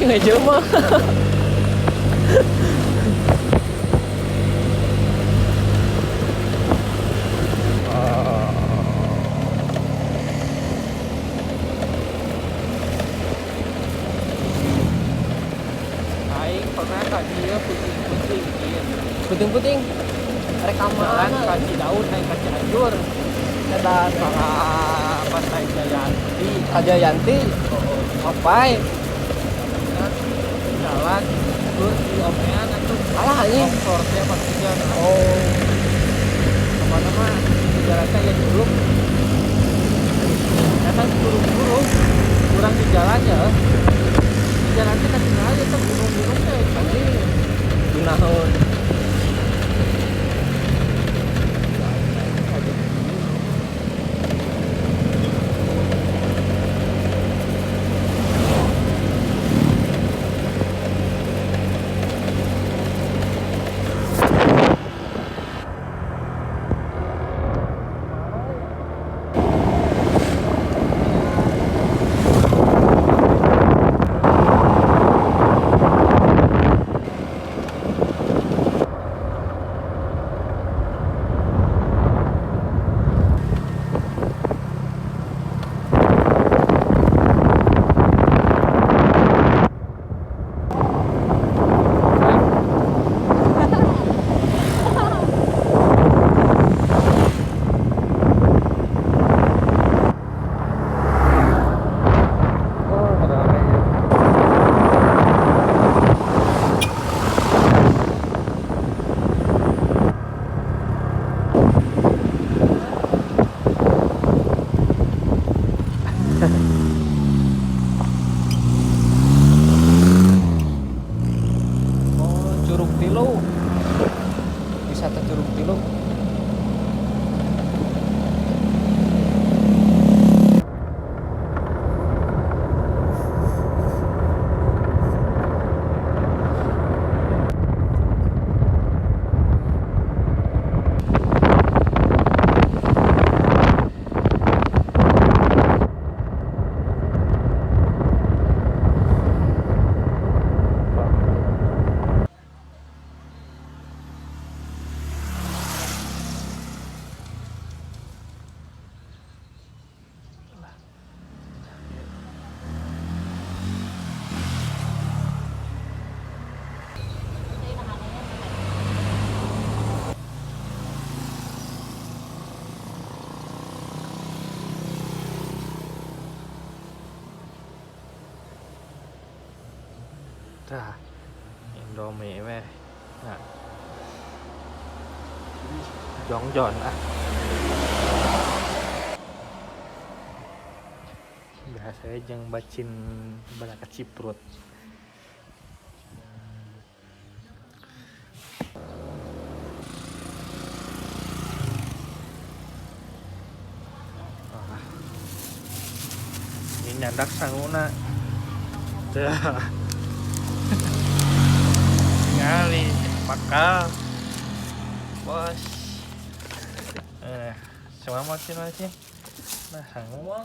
ngejelma. Aing pernah ka dieu puting-puting ieu. Puting-puting. Jalan Rekaman. ka Cidaun naik ka Cianjur. Dan Para Pantai Jayanti. Kajayanti. Ngapain? Nah, jalan terus di omean atuh. Alah anjing. Longsor teh maksudnya. Oh. Kemana-mana di jalan teh ya curug. Karena curug-curug kurang di jalannya. Di jalan teh kan tinggal aja tuh gunung-gunung teh anjing. Gunaon. Oh, Curug Tilu. Wisata Curug Tilu. Dah, Indomie weh. Nah, Jongjon ah. Biasanya jeung bacin balaka ciprut. Ini nyandak sanguna. Dah. Ngali bakal bos semua macam nah semua